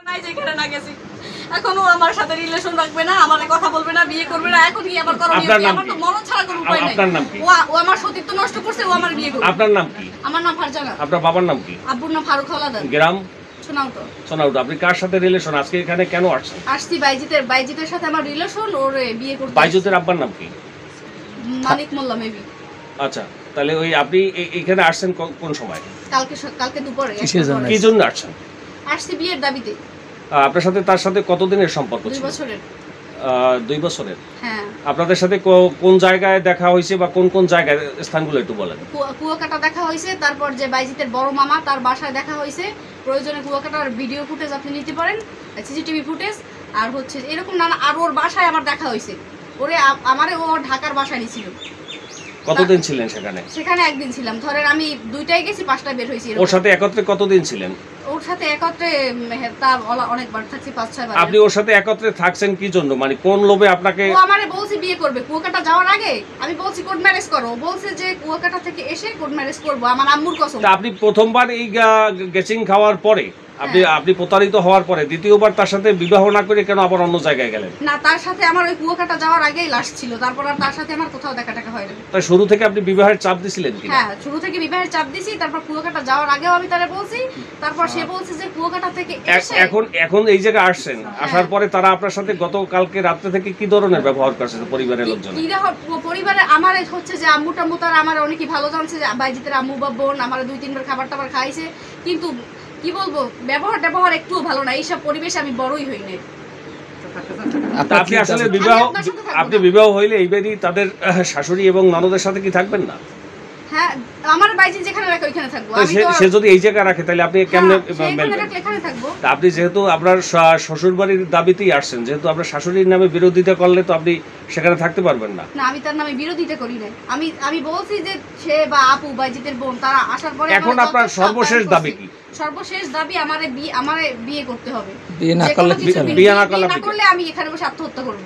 নাই যেখানে না গেছি এখনো আমার সাথে রিলেশন রাখবে না, আমারে কথা বলবে না, বিয়ে করবে না। এখন কি আমার করণীয় কি? আমার তো মরণ ছাড়া কোনো উপায় নাই। আপনার নাম কি? ও আমার সতীত্ব নষ্ট করছে, ও আমার বিয়ে করবে। আপনার নাম কি? আমার নাম ফারজানা। আপনার বাবার নাম কি? আব্বুর নাম ফারুক হাওলাদার। গ্রাম সোনাউটো। সোনাউটো। আপনি কার সাথে রিলেশন? আজকে এখানে কেন আসছেন? আসছি বাইজিতের সাথে আমার রিলেশন, ওর বিয়ে করতে। বাইজুতের আব্বার নাম কি? মানিক মোল্লা মেবি। আচ্ছা, তাহলে ওই আপনি এখানে আসছেন কোন সময়? কালকে দুপুরে। কি জন্য আসছেন? আসছি বিয়ের দাবিতে। আপনার সাথে তার সাথে কতদিনের সম্পর্ক 2 ছিল? বছরের। 2 বছরের। হ্যাঁ। আপনাদের সাথে কোন জায়গায় দেখা হয়েছে বা কোন জায়গায়, স্থানগুলো একটু বলেন। কুয়াকাটা দেখা হয়েছে, তারপর যে বাইজিতের বড় মামা তার বাসায় দেখা হয়েছে। প্রয়োজনে কুয়াকাটার ভিডিও ফুটেজ আপনি নিতে পারেন, সিসিটিভি ফুটেজ। আর হচ্ছে এরকম নানা, আর ওর বাসায় আমার দেখা হয়েছে। আমারে ও ঢাকার বাসায় নিয়েছিল। কতদিন ছিলেন সেখানে? সেখানে একদিন ছিলাম। ধরেন আমি 2টায় গেছি, 5টায় বের হয়েছি। ওর সাথে একত্রে কতদিন ছিলেন? ওর সাথে একত্রে তা অনেকবার থাকছি, 5-6 বার। আপনি ওর সাথে একত্রে থাকছেন কি জন্য? মানে কোন লোভে আপনাকে? ও আমারে বলছে বিয়ে করবে কুয়াকাটা যাওয়ার আগে। আমি বলছি কোর্ট ম্যারেজ করো, বলছে যে কুয়াকাটা থেকে এসে কোর্ট ম্যারেজ করব। আমার আম্মুর কসম। আপনি প্রথমবার এই গেচিং খাওয়ার পরে আপনি প্রতারিত হওয়ার পরে দ্বিতীয়বার তার সাথে বিবাহ না করে কেন আবার অন্য জায়গায় গেলেন? না, তার সাথে আমার ওই কুয়াকাটা যাওয়ার আগেই লাশ ছিল। তারপর আর তার সাথে আমার কোথাও দেখা হয় না। তাই শুরু থেকে আপনি বিবাহের চাপ দিছিলেন কি? হ্যাঁ, শুরু থেকে বিবাহের চাপ দিছি। তারপর কুয়াকাটা যাওয়ার আগেও আমি তারে বলছি। তারপর সে বলছে যে কুয়াকাটা থেকে এসে এখন এই জায়গায় আসছেন, আসার পরে তারা আপনার সাথে গতকালকে রাত্রে থেকে কি ধরনের ব্যবহার করছে পরিবারের লোকজন? পরিবারে আমার হচ্ছে যে আম্মু টাম্মু তারা আমার অনেকই ভালো জানছে, যে বাইজিতের আম্মু বা বোন আমার 2-3 বার খাবার টাবার খাইছে। কিন্তু কি বলবো, ব্যবহার একটুও ভালো না। এইসব পরিবেশে আমি বড়ই হই নাই। আপনি আসলে আপনি বিবাহ হইলে এইবারই তাদের শাশুড়ি এবং ননদের সাথে কি থাকবেন না? হ্যাঁ, আমার বাইজি যেখানে রাখে ওইখানে থাকবো। সে যদি এই জায়গায় রাখে তাহলে আপনি কেমনে মেলবেন? এখানে থাকবো। আপনি যেহেতু আপনার শ্বশুর বাড়ির দাবিতেই আসছেন, যেহেতু আপনার শাশুড়ির নামে বিরোধিতা করলে তো আপনি সেখানে থাকতে পারবেন না। না, আমি তার নামে বিরোধিতা করি না। আমি বলছি যে সে বা আপু বাইজিতের বোন তারা আসার পরে এখন আপনার সর্বশেষ দাবি কি? সর্বশেষ দাবি আমারে বিয়ে করতে হবে। বিয়ে না করলে আমি এখানে বসে আত্মহত্যা করব।